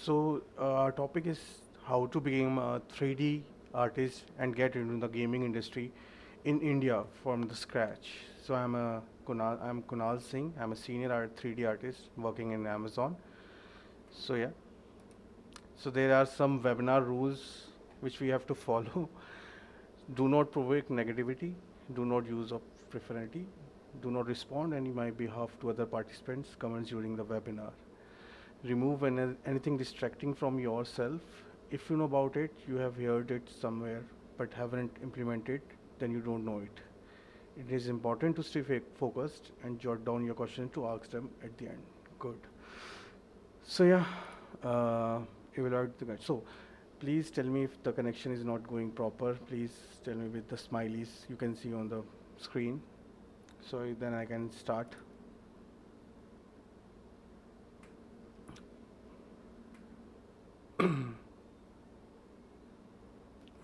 Our topic is how to become a 3D artist and get into the gaming industry in India from the scratch. I'm Kunal Singh. I'm a senior 3D artist working in Amazon. So yeah, so there are some webinar rules which we have to follow. Do not provoke negativity. Do not use of profanity. Do not respond on my behalf to other participants' comments during the webinar. Remove anything distracting from yourself. If you know about it, you have heard it somewhere but haven't implemented, then you don't know it. It is important to stay focused and jot down your questions to ask them at the end. Good. So yeah, evaluate the guide. So please tell me if the connection is not going proper. Please tell me with the smileys you can see on the screen. So then I can start.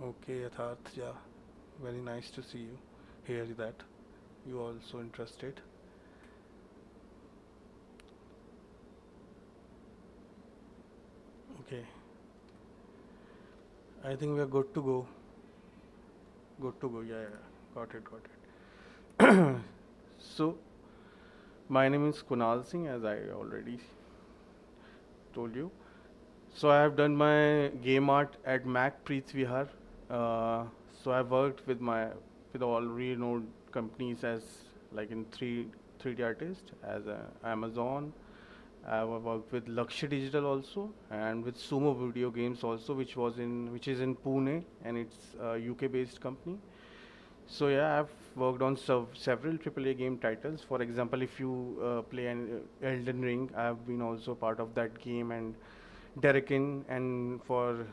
Okay, Yatharth, yeah, very nice to see you. Hear that you also interested. Okay, I think we are good to go. Good to go. Yeah, yeah, got it, got it. So, my name is Kunal Singh, as I already told you. So I have done my game art at Mac Preet Vihar. So I worked with all renowned companies as like in 3D artist as Amazon. I have worked with Lakshya Digital also and with Sumo Video Games also, which is in Pune, and it's a UK based company. So yeah, I've worked on several AAA game titles. For example, if you play an Elden Ring, I've been also part of that game, and Derekin, and for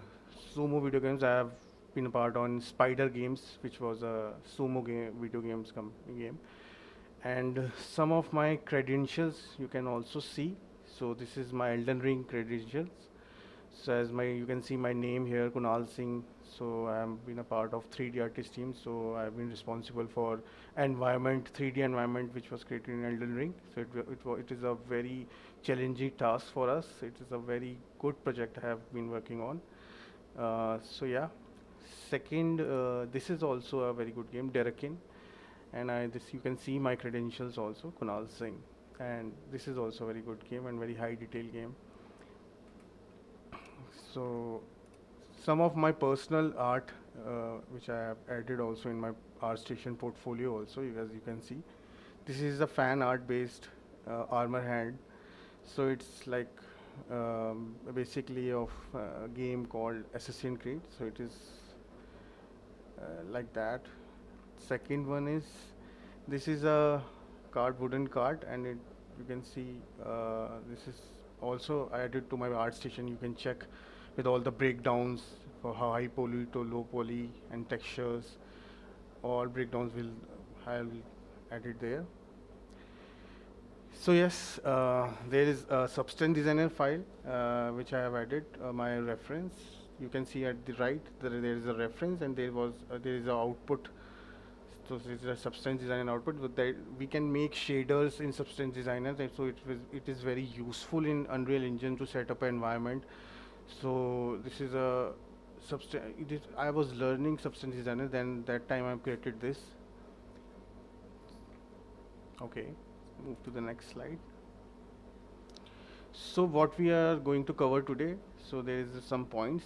Sumo Video Games, I have been a part on Spider Games, which was a Sumo game, video games game. And some of my credentials you can also see. So this is my Elden Ring credentials. So as you can see my name here, Kunal Singh. So I have been a part of 3D artist team. So I've been responsible for environment, 3D environment, which was created in Elden Ring. So it is a very challenging task for us. It is a very good project I have been working on. So yeah. Second, this is also a very good game, Derekin, and this you can see my credentials also, Kunal Singh, and this is also a very good game and very high detail game. So some of my personal art which I have added also in my ArtStation portfolio also, as you can see, this is a fan art based armor hand. So it's like basically of a game called Assassin's Creed. So it is like that. Second one is, this is a wooden cart, and you can see this is also added to my ArtStation. You can check with all the breakdowns for how high poly to low poly and textures. All breakdowns I'll add it there. So yes, there is a substance designer file which I have added my reference. You can see at the right there is a reference, and there is a output. So this is a substance design output. With that, we can make shaders in substance designer, and so it is very useful in Unreal Engine to set up an environment. So this is a substance. I was learning substance designer. Then that time I created this. Okay, move to the next slide. So what we are going to cover today. So there is some points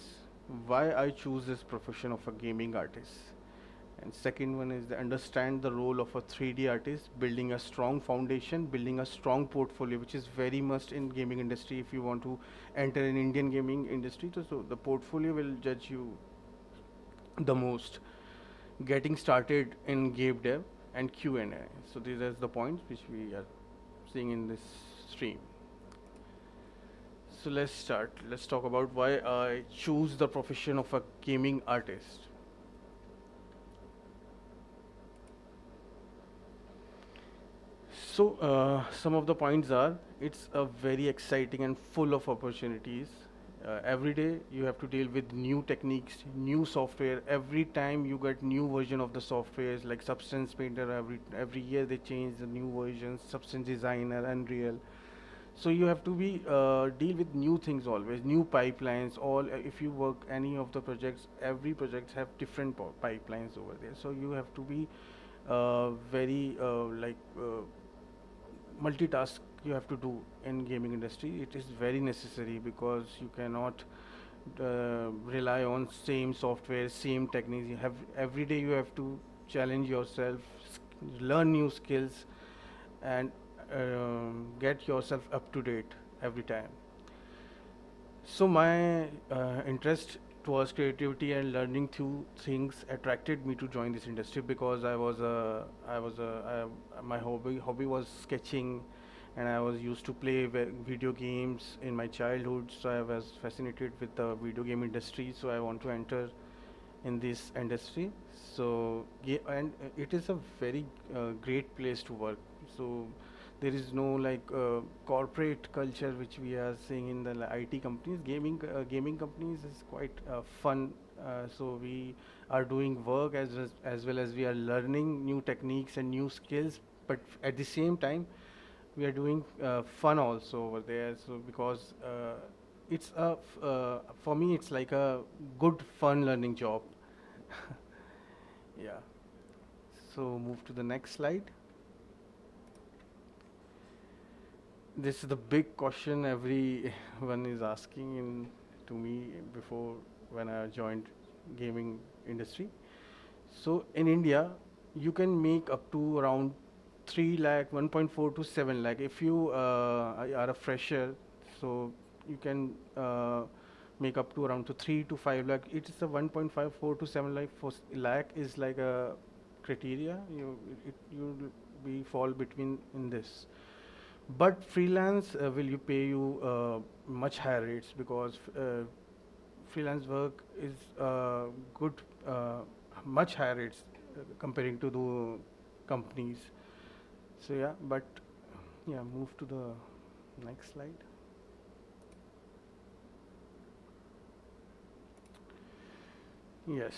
why I choose this profession of a gaming artist. And second one is understand the role of a 3D artist, building a strong foundation, building a strong portfolio, which is very must in gaming industry if you want to enter an Indian gaming industry. So the portfolio will judge you the most. Getting started in game dev and Q&A. So these are the points which we are seeing in this stream. So let's start. Let's talk about why I choose the profession of a gaming artist. So some of the points are, it's a very exciting and full of opportunities. Every day you have to deal with new techniques, new software. Every time you get new version of the softwares, like Substance Painter. Every year they change the new versions. Substance Designer, Unreal. So you have to be deal with new things always, new pipelines. All if you work any of the projects, every projects have different pipelines over there. So you have to be very multitask you have to do in gaming industry. It is very necessary because you cannot rely on same software, same techniques. You have every day you have to challenge yourself, learn new skills, and get yourself up to date every time. So my interest towards creativity and learning through things attracted me to join this industry because my hobby was sketching, and I was used to play video games in my childhood. So I was fascinated with the video game industry. So I want to enter in this industry. So and it is a very great place to work. So there is no corporate culture which we are seeing in the IT companies. Gaming companies is quite fun. So we are doing work as well as we are learning new techniques and new skills. But at the same time, we are doing fun also over there. So because for me it's like a good fun learning job. Yeah. So move to the next slide. This is the big question everyone is asking to me before when I joined gaming industry. So in India, you can make up to around 3 lakh, 1.4 to 7 lakh. If you are a fresher, so you can make up to around to 3 to 5 lakh. It is a 1.54 to 7 lakh. For lakh is like a criteria. You be fall between in this. But freelance will you pay you much higher rates because freelance work is good, much higher rates comparing to the companies. So yeah, but yeah, move to the next slide. Yes,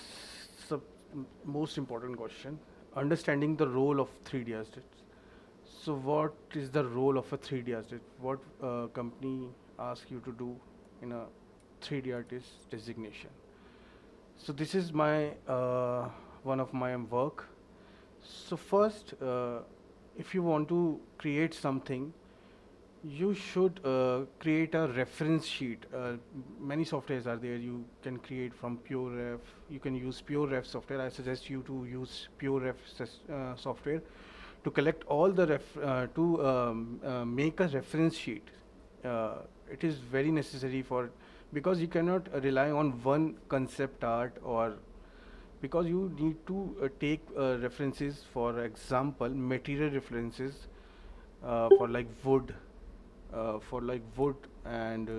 so most important question: understanding the role of 3D artists. So what is the role of a 3D artist? What company asks you to do in a 3D artist designation? So this is my one of my work. So first, if you want to create something, you should create a reference sheet. Many softwares are there. You can create from PureRef. You can use PureRef software. I suggest you to use PureRef software to collect all the to make a reference sheet. It is very necessary for because you cannot rely on one concept art or because you need to take references, for example material references for like wood, and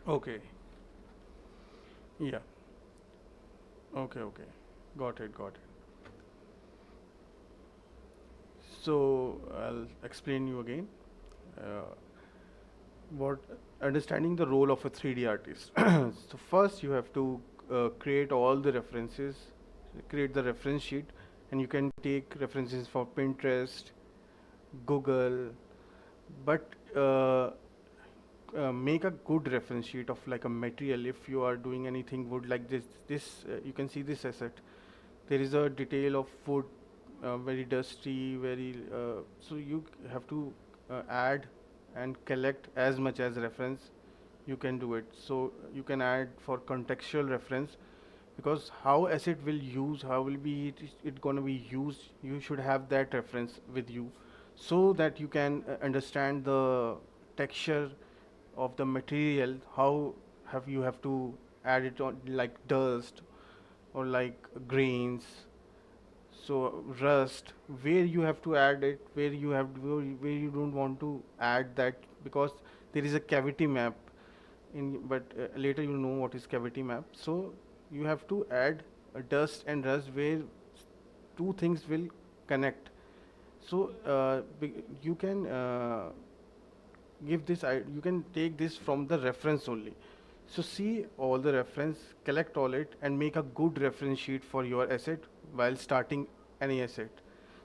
okay, yeah, okay, got it. So I'll explain you again. Uh, what understanding the role of a 3D artist. So first you have to create all the references, create the reference sheet, and you can take references for Pinterest, Google, but make a good reference sheet of like a material. If you are doing anything wood like this you can see this asset. There is a detail of wood, very dusty, very so you have to add and collect as much as reference you can do it. So you can add for contextual reference because how asset will use, how will be it gonna be used. You should have that reference with you so that you can understand the texture of the material. How have to add it on like dust or like grains, so rust, where you have to add it, where you don't want to add that because there is a cavity map in, but later you'll know what is cavity map. So you have to add dust and rust where two things will connect. So you can give this you can take this from the reference only. So see all the reference, collect all it, and make a good reference sheet for your asset while starting any asset.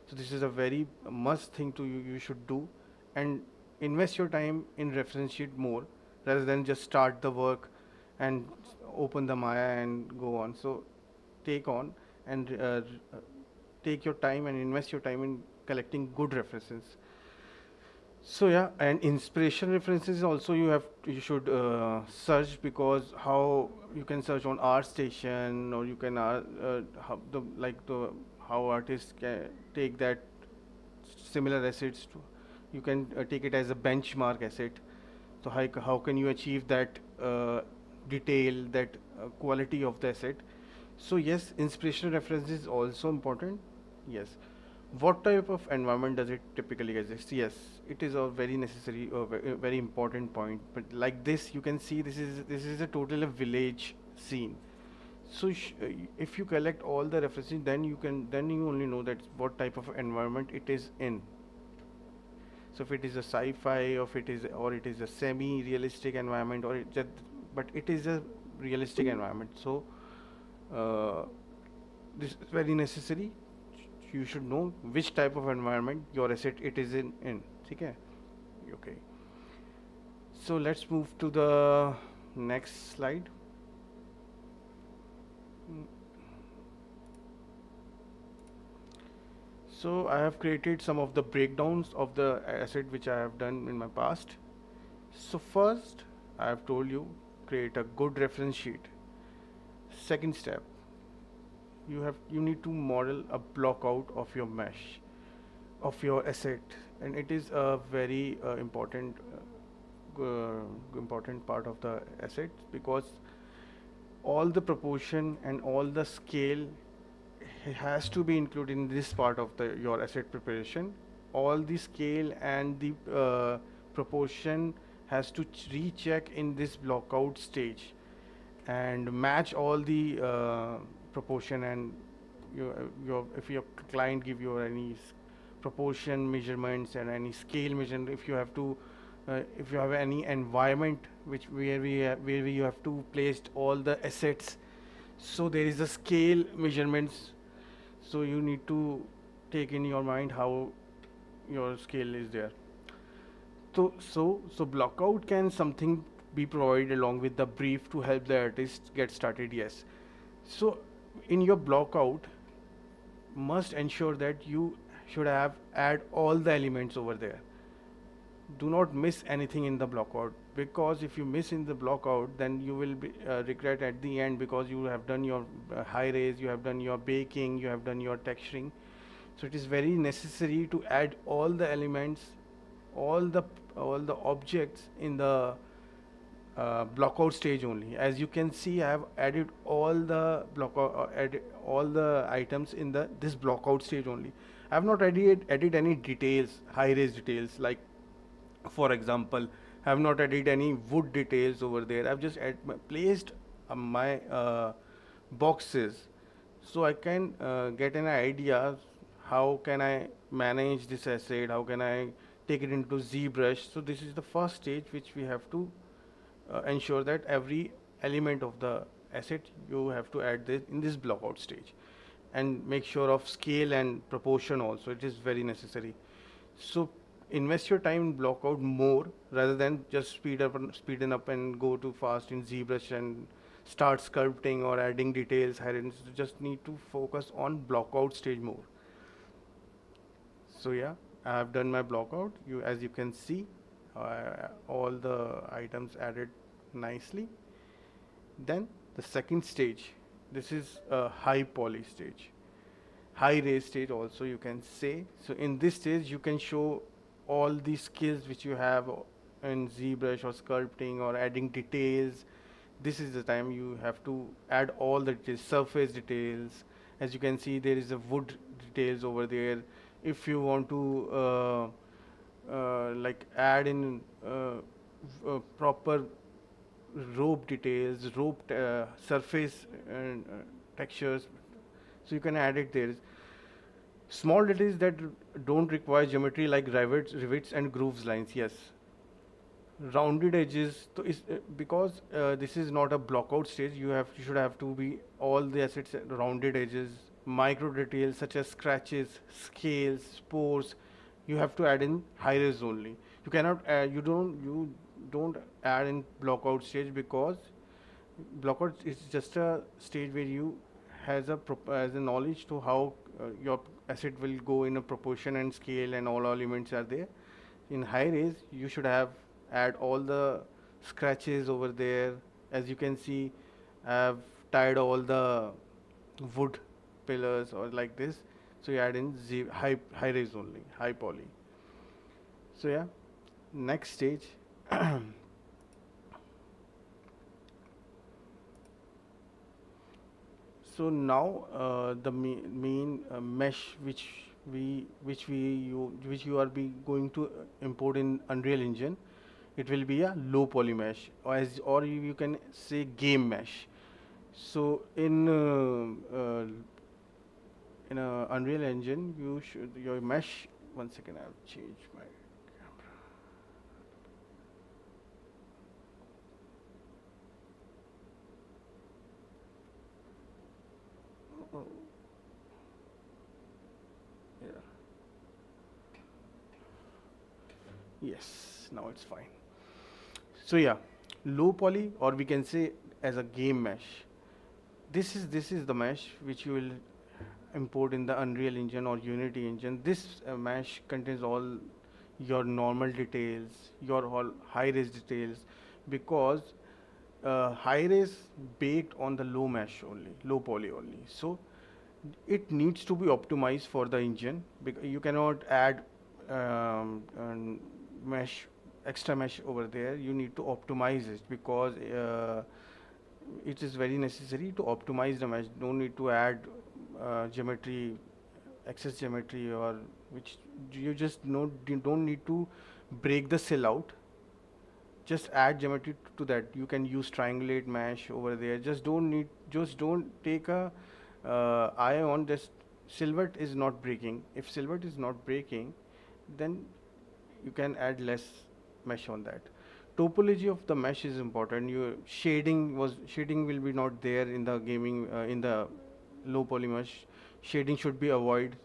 So this is a very must thing to you should do, and invest your time in reference sheet more rather than just start the work and open the Maya and go on. So take on and take your time and invest your time in collecting good references. So yeah, and inspiration references also you should search, because how you can search on art station, or you can how the like the how artists can take that similar assets to, you can take it as a benchmark asset. So how can you achieve that detail, that quality of the asset? So yes, inspirational reference is also important. Yes. What type of environment does it typically exist? Yes, it is a very necessary, very important point. But like this, you can see this is a total a village scene. So if you collect all the references, then you only know that what type of environment it is in. So if it is a sci-fi, or it is a semi-realistic environment, or it just, but it is a realistic environment. So uh, this is very necessary. You should know which type of environment your asset it is in. Okay. Okay. So let's move to the next slide. Mm, So I have created some of the breakdowns of the asset which I have done in my past. So first, I have told you, create a good reference sheet. Second step, you need to model a block out of your mesh of your asset, and it is a very important part of the asset, because all the proportion and all the scale has to be included in this part of the your asset preparation. All the scale and the proportion has to recheck in this blockout stage, and match all the proportion, and your if your client give you any proportion measurements and any scale measurement, if you have any environment which where we have to place all the assets, so there is a scale measurements. So you need to take in your mind how your scale is there. So blockout can something be provided along with the brief to help the artist get started. Yes. So in your blockout, must ensure that you should have add all the elements over there. Do not miss anything in the blockout, because if you miss in the blockout, then you will be regret at the end, because you have done your high res, you have done your baking, you have done your texturing. So it is very necessary to add all the elements, all the all the objects in the blockout stage only. As you can see, I have added all the added all the items in the this blockout stage only. I have not added any details, high res details, like for example, I have not added any wood details over there. I've just placed my boxes, so I can get an idea how can I manage this asset, how can I take it into ZBrush. So this is the first stage which we have to ensure that every element of the asset you have to add this in this blockout stage, and make sure of scale and proportion also. It is very necessary. So invest your time in blockout more rather than just speeden up and go too fast in ZBrush and start sculpting or adding details here. And just need to focus on blockout stage more. So yeah, I have done my blockout. As you can see, all the items added nicely. Then the second stage, this is a high poly stage, high res stage also you can say. So in this stage you can show all the skills which you have in ZBrush or sculpting or adding details. This is the time you have to add all the details, surface details. As you can see, there is a wood details over there. If you want to like add in proper rope details, rope surface and textures, so you can add it there. Small details that don't require geometry, like rivets and grooves lines. Yes, Rounded edges, so is because this is not a blockout stage. You should have to be all the assets rounded edges, micro details such as scratches, scales, spores. You have to add in high res only. You cannot you don't add in blockout stage, because blockout is just a stage where you has a knowledge to how your asset will go in a proportion and scale, and all elements are there. In high res you should have add all the scratches over there. As you can see, I've tied all the wood pillars or like this. So you add in high res only, high poly. So yeah, next stage. So now the main mesh which you are be going to import in Unreal Engine, it will be a low poly mesh, or you can say game mesh. So in Unreal Engine, you should your mesh. One second, I'll change my camera. Oh, yeah. Yes, now it's fine. So yeah, low poly, or we can say as a game mesh. This is the mesh which you will import in the Unreal Engine or Unity engine. This mesh contains all your normal details, your all high res details, because high res baked on the low mesh only, low poly only. So it needs to be optimized for the engine, because you cannot add mesh, extra mesh over there. You need to optimize it, because it is very necessary to optimize the mesh. No need to add geometry, excess geometry, or which you just you don't need to break the cell out. Just add geometry to that. You can use triangulate mesh over there. Just don't take a eye on this. Silhouette is not breaking. If silhouette is not breaking, then you can add less mesh on that. Topology of the mesh is important. Your shading will be not there in the gaming in the low poly mesh. Shading should be avoided.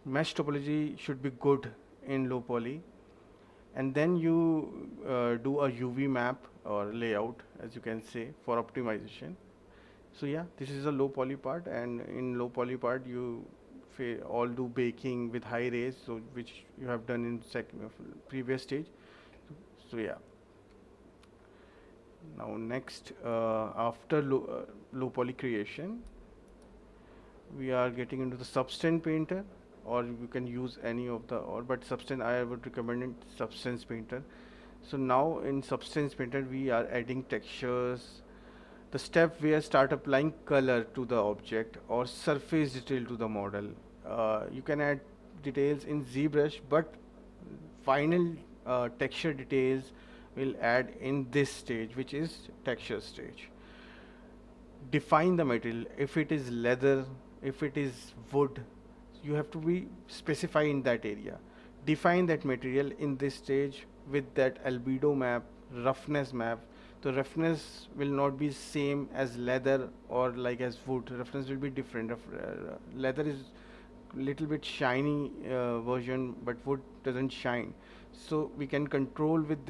Mesh topology should be good in low poly. And then you do a UV map or layout, as you can say, for optimization. So yeah, this is a low poly part, and in low poly part you all do baking with high res, so which you have done in previous stage. So yeah, now next after low poly creation, we are getting into the substance painter, or you can use any of the, or but substance I would recommend it substance painter. So now in substance painter we are adding textures, the step where start applying color to the object or surface detail to the model. You can add details in ZBrush, but final texture details will add in this stage, which is texture stage. Define the material. If it is leather, if it is wood, you have to be specify in that area. Define that material in this stage with that albedo map, roughness map. The roughness will not be same as leather or like as wood. Roughness will be different. Leather is little bit shiny version, but wood doesn't shine. So we can control with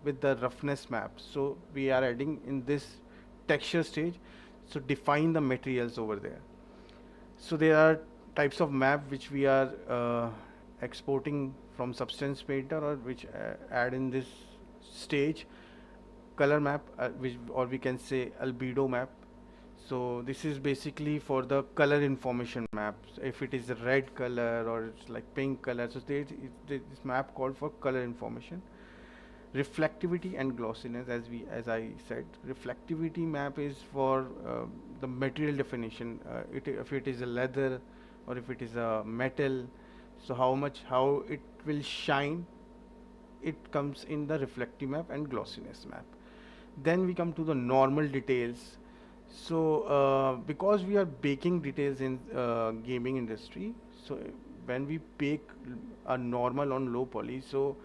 with the roughness map. So we are adding in this texture stage. So define the materials over there. So there are types of map which we are exporting from substance painter, or which add in this stage. Color map, which, or we can say albedo map. So this is basically for the color information maps. If it is a red color or it's like pink color, so this map called for color information. Reflectivity and glossiness, as I said, reflectivity map is for the material definition. If it is a leather or if it is a metal, so how it will shine, it comes in the reflective map and glossiness map. Then we come to the normal details. So because we are baking details in gaming industry, so when we bake a normal on low poly, so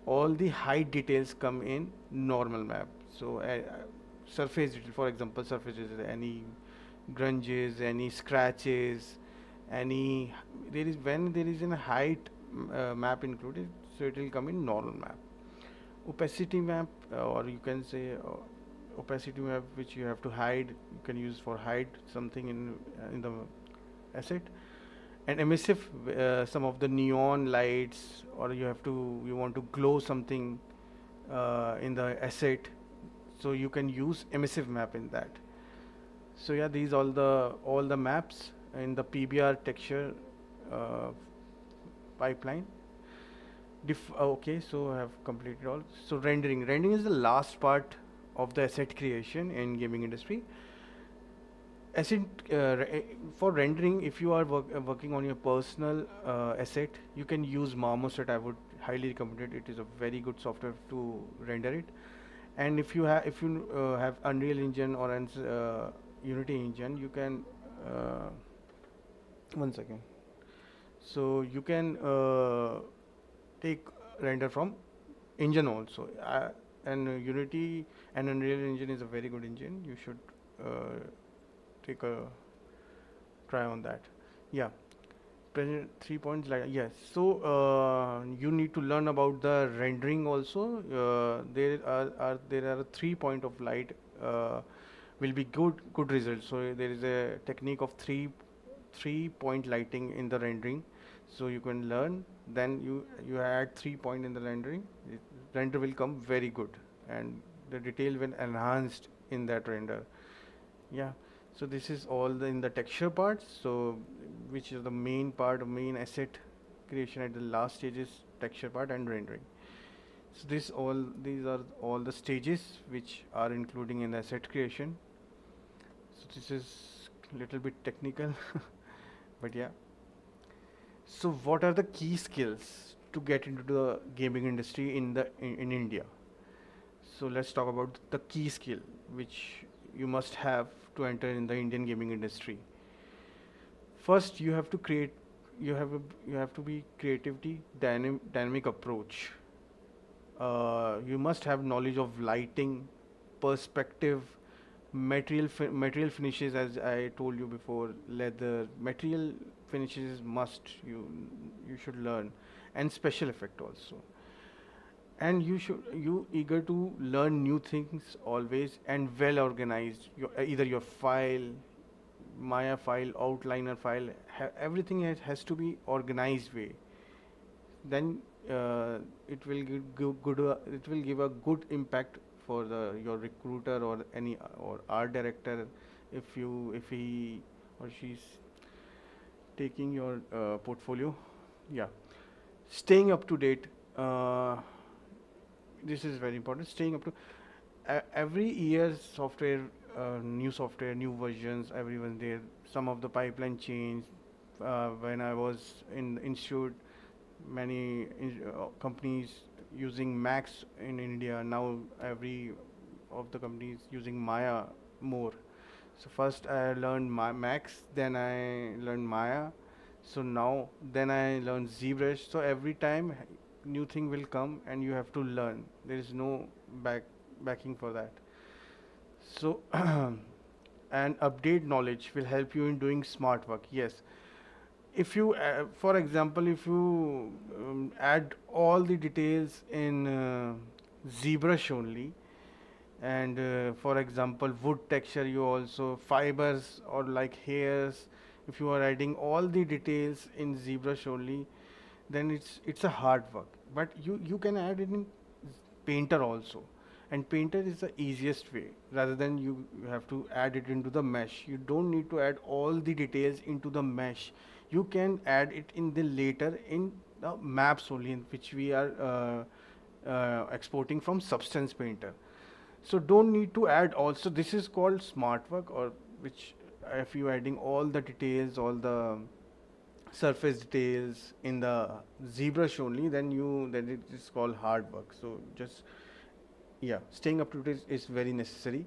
all the height details come in normal map. So surface detail, for example, surfaces, any grunges, any scratches, any there is when there is a height map included, so it will come in normal map. Opacity map, or you can say opacity map, which you have to hide, you can use for hide something in the asset. And emissive, some of the neon lights, or you want to glow something in the asset, so you can use emissive map in that. So yeah, these all the maps in the PBR texture uh, pipeline. Okay, so I have completed all. So rendering is the last part of the asset creation in gaming industry. Asset for rendering, if you are working on your personal asset, you can use Marmoset. I would highly recommend it. It is a very good software to render it. And if you have Unreal Engine or Unity Engine, you can uh, one second. So you can take render from engine also. And Unity and Unreal Engine is a very good engine. You should take a try on that. Yeah, 3 points, like yes. So you need to learn about the rendering also. There are 3 point of light will be good results. So there is a technique of three point lighting in the rendering. So you can learn, then you add 3 point in the rendering, render will come very good, and the detail will enhanced in that render. Yeah, so this is all in the texture part. So which is the main part of main asset creation at the last stage is texture part and rendering. So these are all the stages which are including in the asset creation. So this is little bit technical, but yeah. So what are the key skills to get into the gaming industry in India? So let's talk about the key skill which you must have to enter in the Indian gaming industry. First, you have to create. You have to be creativity, dynamic approach. You must have knowledge of lighting, perspective, material finishes. As I told you before, leather material finishes is must. You should learn, and special effect also. And you eager to learn new things always, and well organized. Either your file, Maya file, outliner file, everything has to be organized way. Then it will it will give a good impact for your recruiter or any or art director, if he or she's taking your portfolio. Yeah, staying up to date. This is very important. Staying up to every year, software, new versions, everyone there. Some of the pipeline changed. When I was in institute, many companies using Max in India. Now every of the companies using Maya more. So first I learned Max, then I learned Maya. So now then I learned ZBrush. So every time new thing will come and you have to learn. There is no backing for that. So and update knowledge will help you in doing smart work. Yes, if you for example, if you add all the details in ZBrush only, and for example wood texture, you also fibers or like hairs, if you are adding all the details in ZBrush only, then it's a hard work. But you can add it in painter also, and painter is the easiest way, rather than you have to add it into the mesh. You don't need to add all the details into the mesh. You can add it in the later in the maps only, in which we are exporting from Substance Painter. So don't need to add also. This is called smart work, or which if you adding all the details, all the surface details in the ZBrush only, then it is called hard work. So just yeah, staying up to date is very necessary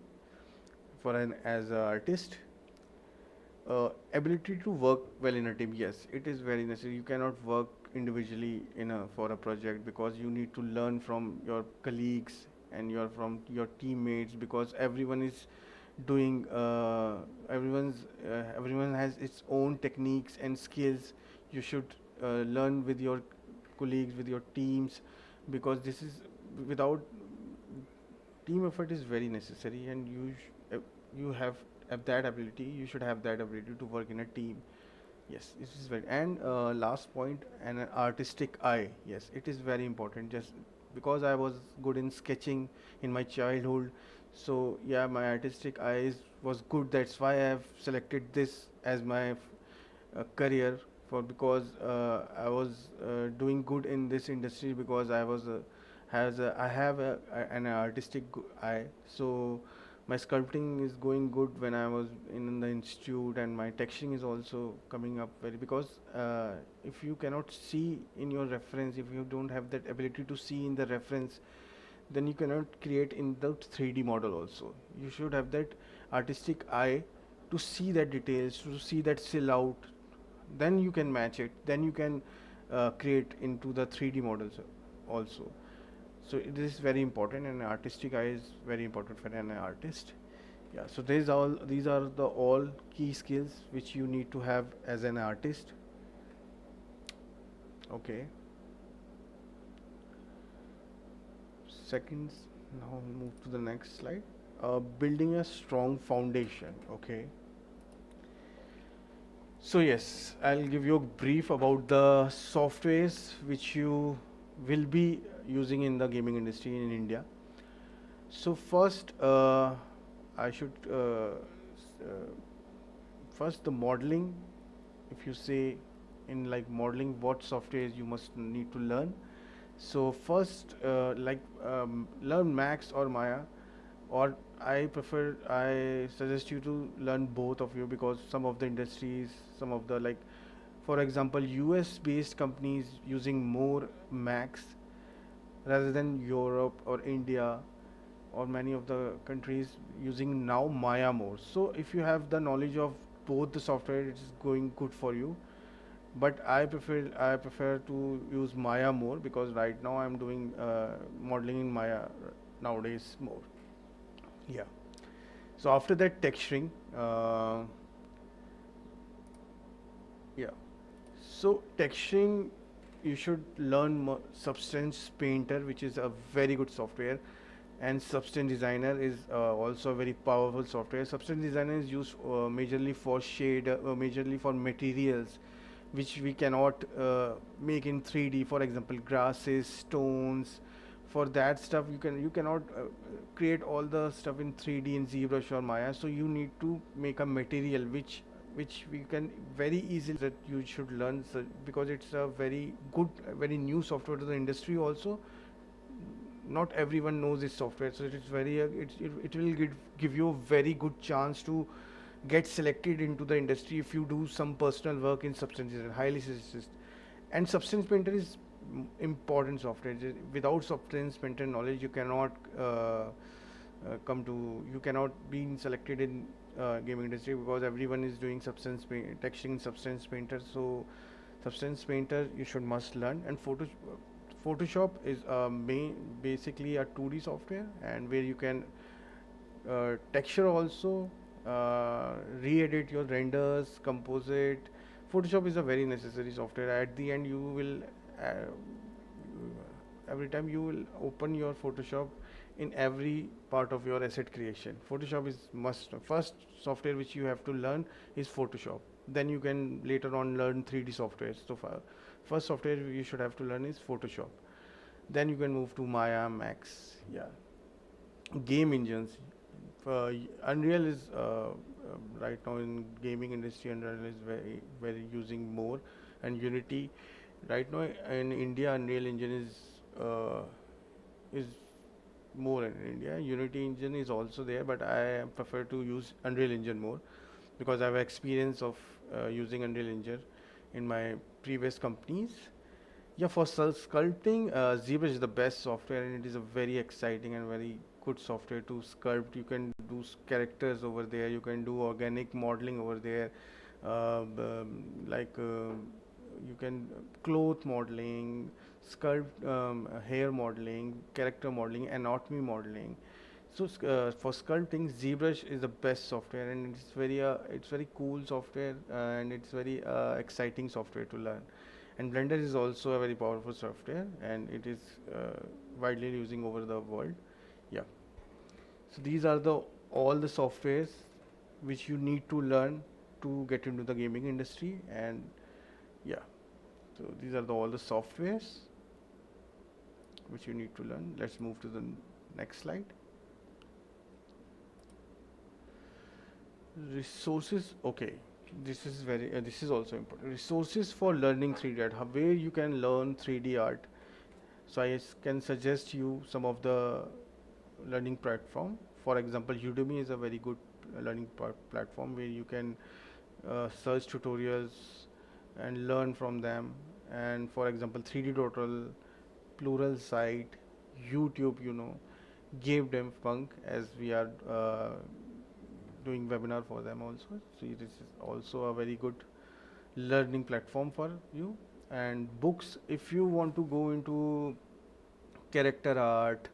for an as an artist. Ability to work well in a team, yes, it is very necessary. You cannot work individually in a for a project, because you need to learn from your colleagues and from your teammates, because everyone is doing everyone has its own techniques and skills. You should learn with your colleagues, with your teams, because this is without team effort is very necessary, and you have that ability. You should have that ability to work in a team. Yes, this is very. And last point, an artistic eye. Yes, it is very important. Just because I was good in sketching in my childhood, so yeah, my artistic eyes was good. That's why I have selected this as my career, for because I was doing good in this industry, because I was I have an artistic eye. So my sculpting is going good when I was in the institute, and my texturing is also coming up very, because if you cannot see in your reference, if you don't have that ability to see in the reference, then you cannot create in the 3D model also. You should have that artistic eye to see that details, to see that silhouette, then you can match it, then you can create into the 3D models also. So it is very important, and artistic eye is very important for an artist. Yeah, so these are the all key skills which you need to have as an artist. Okay, seconds. Now move to the next slide. Building a strong foundation. Okay, so yes, I'll give you a brief about the softwares which you will be using in the gaming industry in India. So first, I should first the modeling. If you say in like modeling, what softwares you must need to learn. So first, learn Max or Maya, or I suggest you to learn both of you, because some of the industries, some of the like, for example, US based companies using more Max rather than Europe or India, or many of the countries using now Maya more. So if you have the knowledge of both the software, it is going good for you. But I prefer to use Maya more, because right now I'm doing modeling in Maya nowadays more. Yeah. So after that, texturing. Yeah. So texturing, you should learn Substance Painter, which is a very good software, and Substance Designer is also a very powerful software. Substance Designer is used majorly for majorly for materials which we cannot make in 3D. For example, grasses, stones. For that stuff, you cannot create all the stuff in 3D in ZBrush or Maya. So you need to make a material which we can very easily, that you should learn, so, because it's a very good, very new software to the industry also. Not everyone knows this software, so it will give you a very good chance to get selected into the industry if you do some personal work in Substance Design. Highly suggest. And Substance Painter is important software. Without Substance Painter knowledge, you cannot you cannot be selected in gaming industry, because everyone is doing texturing in Substance Painter. So Substance Painter you should must learn. And Photoshop is basically a 2D software, and where you can texture also, re-edit your renders, composite. Photoshop is a very necessary software. At the end, you will every time you will open your Photoshop in every part of your asset creation. Photoshop is must. First software which you have to learn is Photoshop. Then you can later on learn 3D software. So far, first software you should have to learn is Photoshop. Then you can move to Maya, Max. Yeah. Game engines. Unreal is right now in gaming industry. Unreal is very using more, and Unity. Right now in India, Unreal Engine is more in India. Unity engine is also there, but I prefer to use Unreal Engine more, because I have experience of using Unreal Engine in my previous companies. Yeah, for sculpting, ZBrush is the best software, and it is a very exciting and very good software to sculpt. You can do characters over there. You can do organic modeling over there, like you can cloth modeling, sculpt, hair modeling, character modeling, anatomy modeling. So for sculpting, ZBrush is the best software, and it's very cool software, and it's very exciting software to learn. And Blender is also a very powerful software, and it is widely using over the world. Yeah. So these are the all the softwares which you need to learn to get into the gaming industry, and yeah. So these are all the softwares which you need to learn. Let's move to the next slide. Resources. Okay, this is also important. Resources for learning 3D art. Where you can learn 3D art. So can suggest you some of the learning platform. For example, Udemy is a very good learning platform where you can search tutorials and learn from them. And for example, 3D tutorial, plural site, YouTube, Game Dev Punk, as we are doing webinar for them also. So this is also a very good learning platform for you. And books, if you want to go into character art,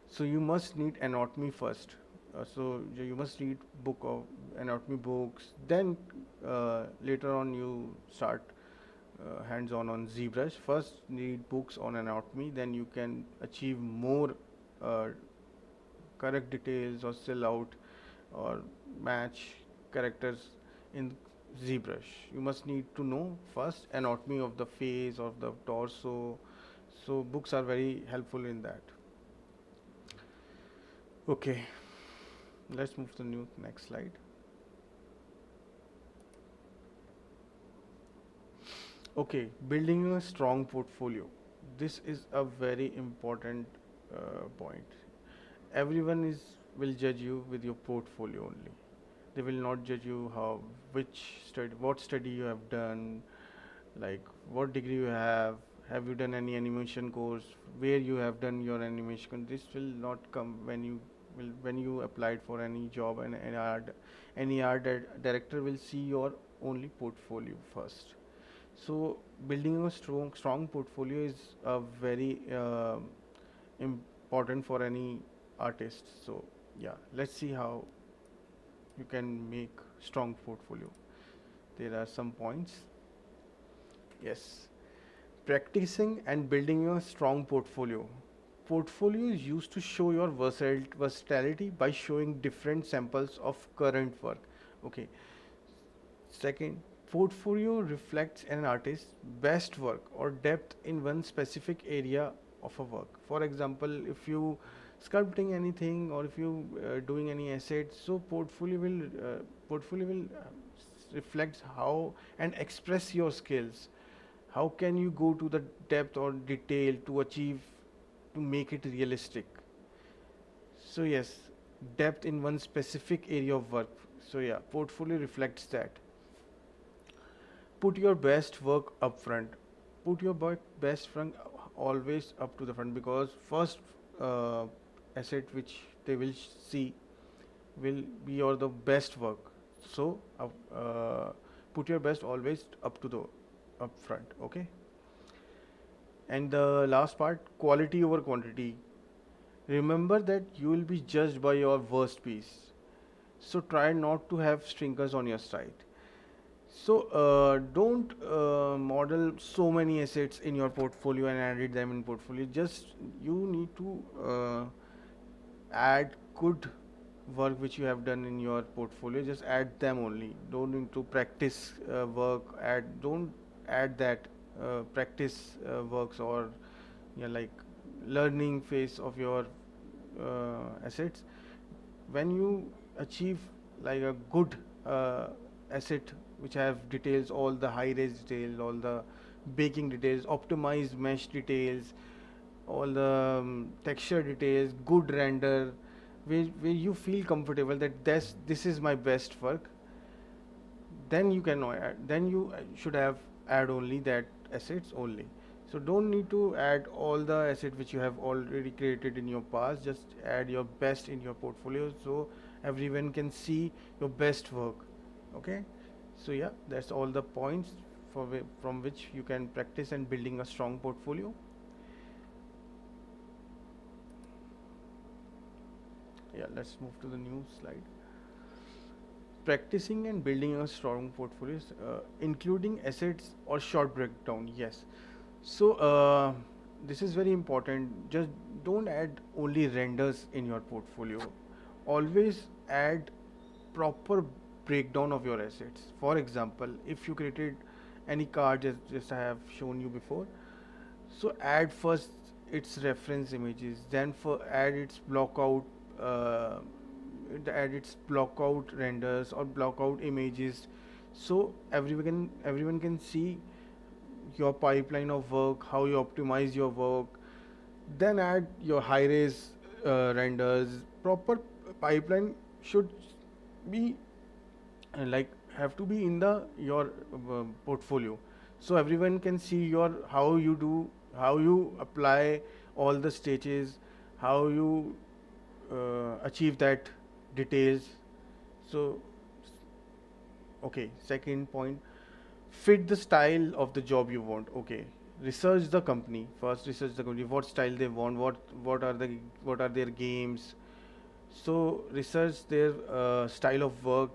so you must need anatomy first. So you must read book of anatomy books. Then later on you start hands-on ZBrush. First need books on anatomy. Then you can achieve more uh, correct details or sell out or match characters in ZBrush. You must need to know first anatomy of the face, of the torso. So books are very helpful in that. Okay, let's move to the next slide. Okay, building a strong portfolio. This is a very important point. Everyone will judge you with your portfolio only. They will not judge you what study you have done, like what degree you have you done any animation course, where you have done your animation. This will not come when you applied for any job, and any art director will see your only portfolio first. So building a strong portfolio is a very important for any artist. So yeah, let's see how you can make strong portfolio. There are some points. Yes, practicing and building a strong portfolio. Portfolio is used to show your versatility by showing different samples of current work. Okay. Second, portfolio reflects an artist's best work or depth in one specific area of a work. For example, if you sculpting anything, or if you doing any assets, so portfolio will reflects how and express your skills. How can you go to the depth or detail to make it realistic? So yes, depth in one specific area of work. So yeah, portfolio reflects that. Put your best work up front. Put your best front always up to the front, because first asset which they will see will be your the best work. So put your best always up to the up front. Okay. And the last part, quality over quantity. Remember that you will be judged by your worst piece. So try not to have stinkers on your site. So don't model so many assets in your portfolio and edit them in portfolio. Just you need to add good work which you have done in your portfolio. Just add them only. Don't need to practice work. Don't add that practice works, or yeah, like learning phase of your assets. When you achieve like a good asset which have details, all the high res details, all the baking details, optimized mesh details, all the texture details, good render, where you feel comfortable that this is my best work, then you can then you should have add only that assets only. So don't need to add all the assets which you have already created in your past. Just add your best in your portfolio, so everyone can see your best work. Okay. So yeah, that's all the points from which you can practice and building a strong portfolio. Yeah, let's move to the new slide. Practicing and building a strong portfolio, including assets or short breakdown. Yes. So this is very important. Just don't add only renders in your portfolio. Always add proper breakdown of your assets. For example, if you created any card, just I have shown you before, so add first its reference images, then for add its blockout, uh, add its blockout renders or blockout images, so everyone can see your pipeline of work, how you optimize your work. Then add your high res renders. Proper pipeline should be like have to be in the your portfolio, so everyone can see your how you do, how you apply all the stages, how you achieve that details. So okay, second point, fit the style of the job you want. Okay, research the company first, research the company, what style they want, what are their games. So research their style of work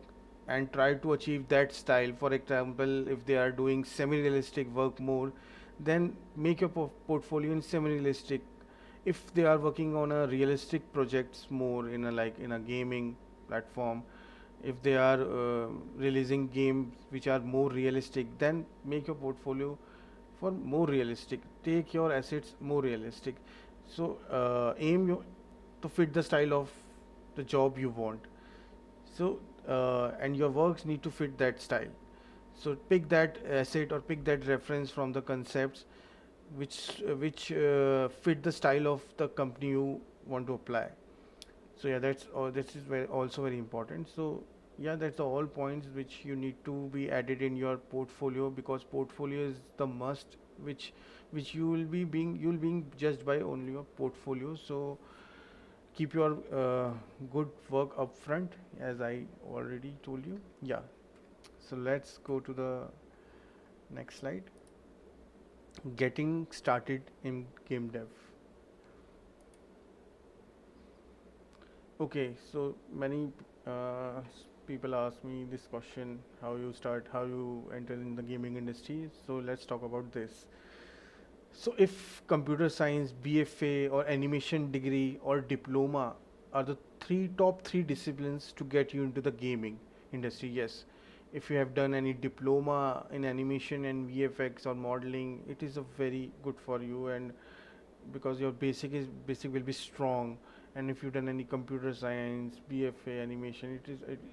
and try to achieve that style. For example, if they are doing semi-realistic work more, then make your portfolio in semi-realistic. If they are working on a realistic projects more in a like in a gaming platform, if they are releasing games which are more realistic, then make your portfolio for more realistic. Take your assets more realistic. So aim your to fit the style of the job you want. So and your works need to fit that style. So pick that asset or pick that reference from the concepts which fit the style of the company you want to apply. So yeah, this is also very important. So yeah, that's all points which you need to be added in your portfolio, because portfolio is the must, which you will being judged by only your portfolio. So keep your good work up front, as I already told you. Yeah. So let's go to the next slide. Getting started in game dev. Okay, so many people ask me this question: how you start, how you enter in the gaming industry. So let's talk about this. So if computer science, BFA or animation degree or diploma are the top three disciplines to get you into the gaming industry, yes. If you have done any diploma in animation and VFX or modeling, it is a very good for you, and because your basic will be strong. And if you've done any computer science, BFA, animation,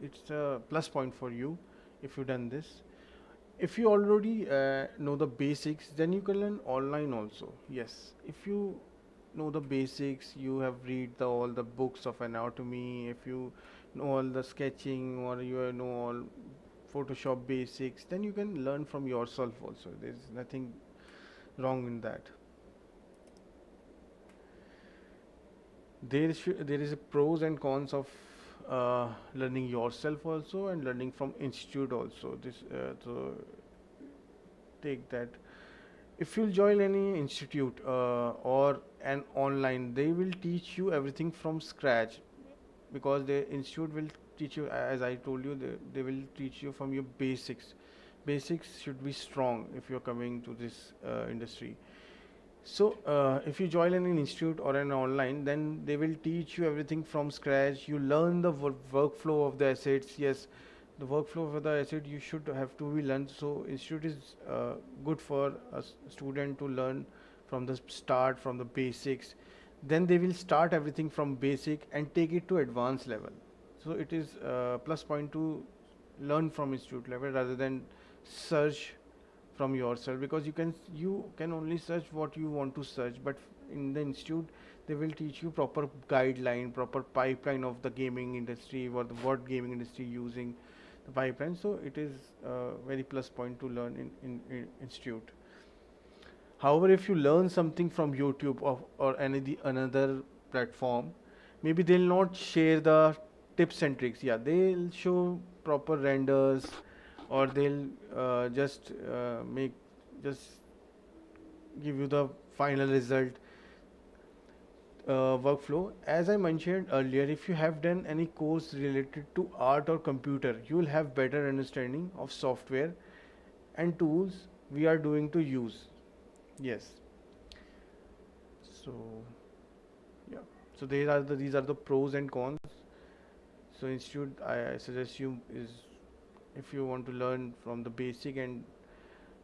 it's a plus point for you if you've done this. If you already know the basics, then you can learn online also. Yes, if you know the basics, you have read all the books of anatomy, if you know all the sketching or you know all Photoshop basics, then you can learn from yourself also. There's nothing wrong in that. There is a pros and cons of learning yourself also and learning from institute also. This so take that. If you'll join any institute or an online, they will teach you everything from scratch, because the institute will teach you, as I told you, they will teach you from your basics. Basics should be strong if you're coming to this industry. So if you join an institute or an online, then they will teach you everything from scratch. You learn the workflow of the assets. Yes, the workflow of the asset you should have to be learned. So institute is good for a student to learn from the start, from the basics. Then they will start everything from basic and take it to advanced level. So it is plus point to learn from institute level rather than search from yourself, because you can only search what you want to search, but in the institute they will teach you proper guideline, proper pipeline of the gaming industry, what gaming industry using the pipeline. So it is very plus point to learn in institute. However, if you learn something from YouTube or any another platform, maybe they'll not share the tips and tricks. Yeah, they'll show proper renders, or they'll just make just give you the final result workflow. As I mentioned earlier, if you have done any course related to art or computer, you will have better understanding of software and tools we are doing to use. Yes. So yeah. So these are the pros and cons. So institute I suggest you is, if you want to learn from the basic and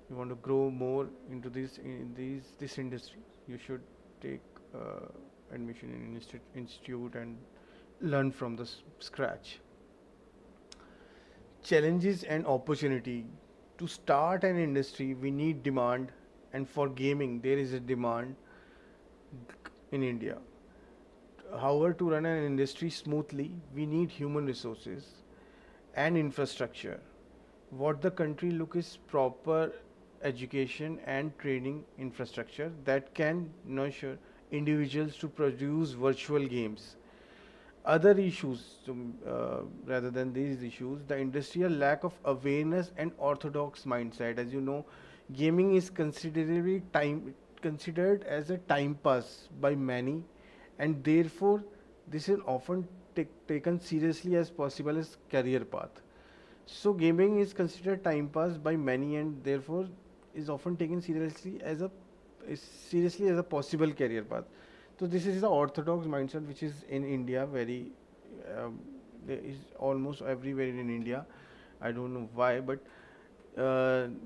you want to grow more into this industry, you should take admission in institute and learn from the scratch. Challenges and opportunity. To start an industry, we need demand, and for gaming, there is a demand in India. However, to run an industry smoothly, we need human resources and infrastructure. What the country look is proper education and training infrastructure that can nurture individuals to produce virtual games. Other issues, rather than these issues, the industrial lack of awareness and orthodox mindset. As you know, gaming is considered as a time pass by many, and therefore this is often taken seriously as possible as career path. So gaming is considered time pass by many, and therefore is often taken seriously as a possible career path. So this is the orthodox mindset which is in India very, there is almost everywhere in India. I don't know why, but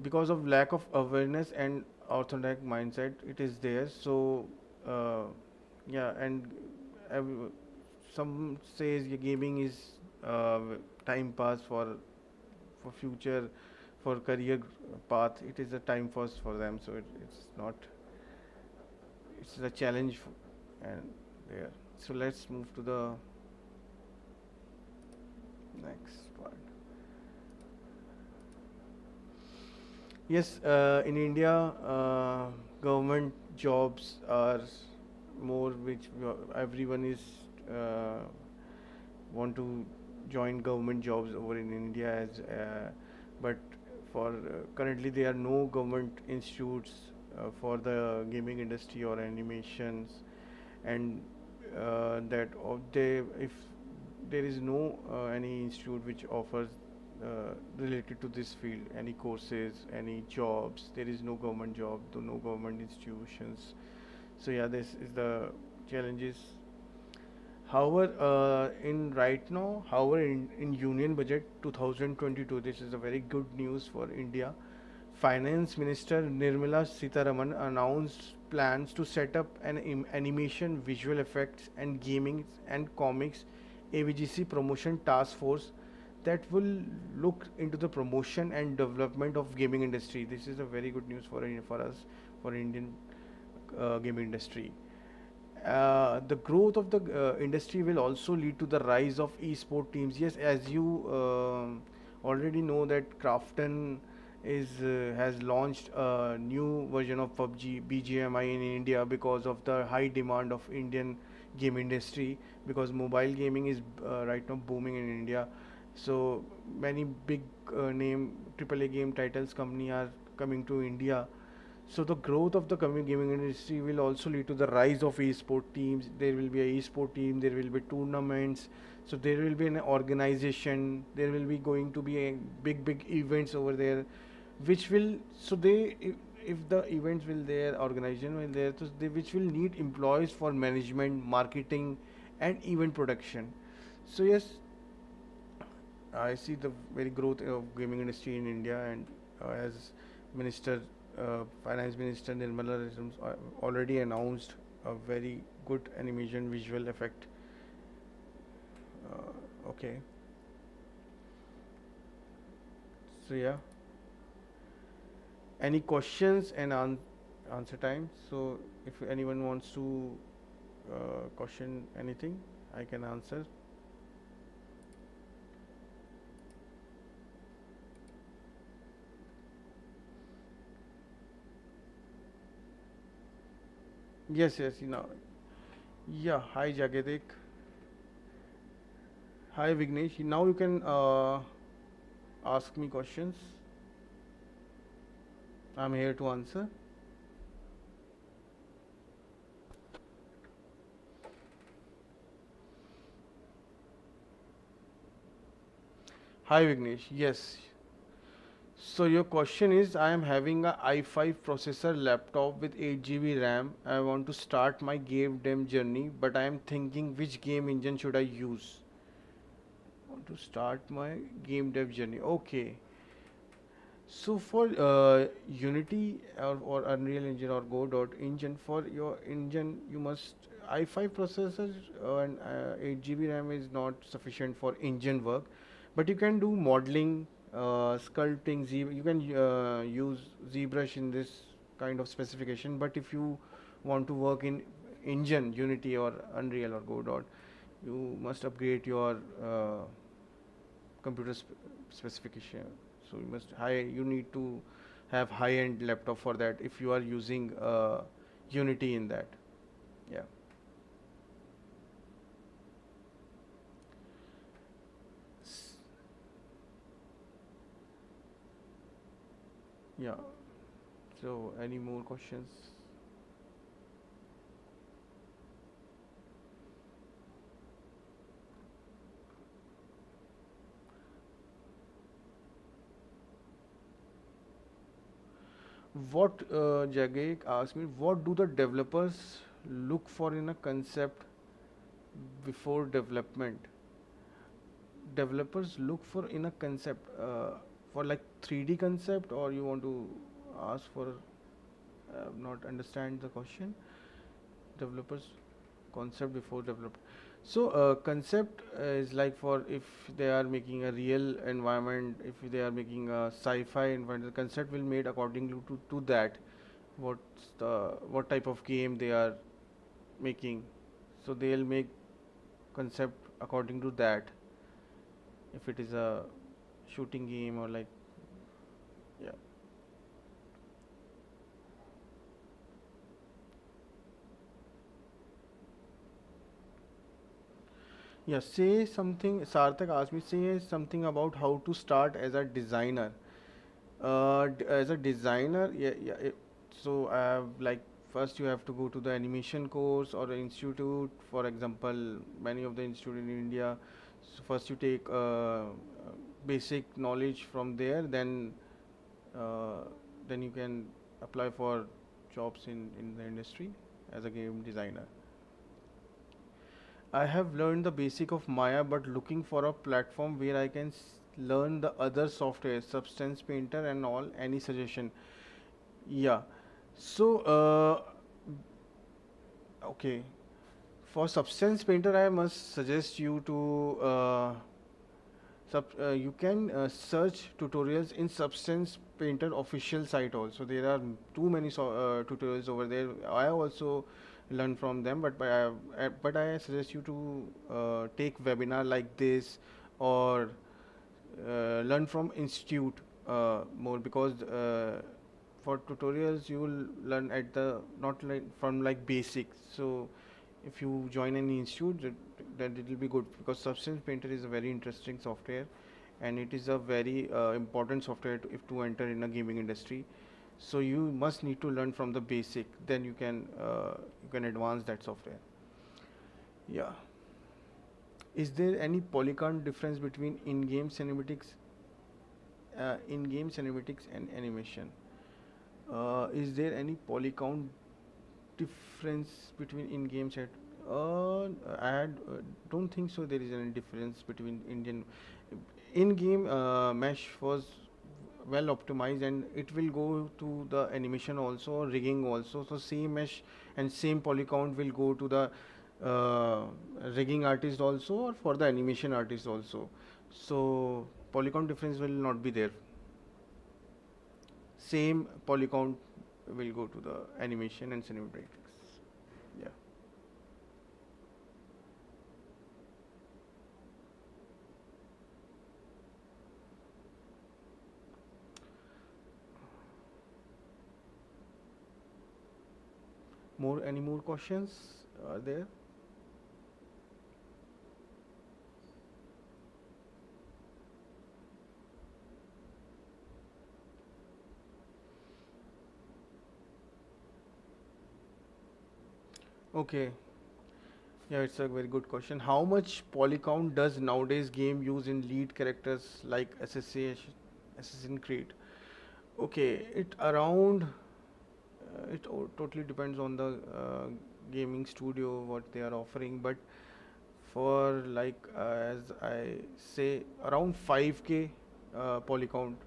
because of lack of awareness and orthodox mindset, it is there. So uh, yeah, and ev- some says gaming is uh, time pass for future, for career path. It is a time pass for them, so it's not, it's a challenge and there. So let's move to the next part. Yes, in India, government jobs are more, which everyone is uh, want to join government jobs over in India as, but for currently there are no government institutes for the gaming industry or animations, and that of they, if there is no any institute which offers related to this field, any courses, any jobs, there is no government job, no government institutions. So yeah, this is the challenges. However, in Union Budget 2022, this is a very good news for India. Finance Minister Nirmala Sitharaman announced plans to set up an animation, visual effects, and gaming and comics AVGC promotion task force that will look into the promotion and development of gaming industry. This is a very good news for us, for Indian gaming industry. The growth of the industry will also lead to the rise of e-sport teams. Yes, as you already know that Crafton is has launched a new version of PUBG BGMI in India because of the high demand of Indian game industry, because mobile gaming is right now booming in India. So many big name AAA game titles company are coming to India. So the growth of the gaming industry will also lead to the rise of e-sport teams. There will be a e-sport team. There will be tournaments. So there will be an organization. There will be going to be a big events over there, which will, so they, if the events will there, organization will there, so they, which will need employees for management, marketing, and event production. So yes, I see the very growth of gaming industry in India, and as Minister, Finance Minister Nirmala already announced a very good animation visual effect. Okay, so yeah, any questions and answer time. So if anyone wants to question anything, I can answer. Yes, yes, you know. Yeah, hi Jagedik. Hi Vignesh. Now you can Ask me questions. I'm here to answer. Hi Vignesh. Yes. So your question is, I am having a i5 processor laptop with 8 GB RAM. I want to start my game dev journey, but I am thinking which game engine should I use? Want to start my game dev journey. Okay. So for Unity or Unreal Engine or Godot engine, for your engine you must i5 processor and 8 GB RAM is not sufficient for engine work, but you can do modeling, sculpting. You can use ZBrush in this kind of specification. But if you want to work in engine Unity or Unreal or Godot, you must upgrade your computer specification. So you need to have high end laptop for that if you are using Unity in that. Yeah. S- yeah. So any more questions? What Jagek asked me, what do the developers look for in a concept before development? Developers look for in a concept for like 3D concept, or you want to ask for not understand the question. Developers concept before develop. So concept is like for if they are making a real environment, if they are making a sci-fi environment, the concept will made according to that. What type of game they are making, so they'll make concept according to that. If it is a shooting game or like, yeah. Yeah, say something. Sarthak asked me, say something about how to start as a designer. As a designer, yeah, yeah. So I have like first you have to go to the animation course or an institute. For example, many of the institute in India. So first you take basic knowledge from there, uh, then you can apply for jobs in the industry as a game designer. I have learned the basic of Maya, but looking for a platform where I can learn the other software, Substance Painter and all. Any suggestion? Yeah. So, okay. For Substance Painter, I must suggest you to you can search tutorials in Substance Painter official site also. There are too many tutorials over there. I also learn from them, but I suggest you to take webinar like this, or learn from institute more, because for tutorials you will learn at the not like from like basics. So if you join any institute, then it will be good, because Substance Painter is a very interesting software, and it is a very important software if to enter in a gaming industry. So you must need to learn from the basic, then you can advance that software. Yeah. Is there any polygon difference between in-game cinematics and animation? Is there any polygon difference between in-game set? Don't think so. There is any difference between Indian in-game mesh was well optimized, and it will go to the animation also, rigging also. So same mesh and same polygon will go to the uh, rigging artist also, or for the animation artist also. So polygon difference will not be there. Same polygon will go to the animation and cinematics. Yeah. Any more questions are there? Okay. Yeah, it's a very good question. How much poly count does nowadays game use in lead characters like Assassin's Creed? Okay, totally depends on the gaming studio what they are offering, but for like as I say around 5k poly count,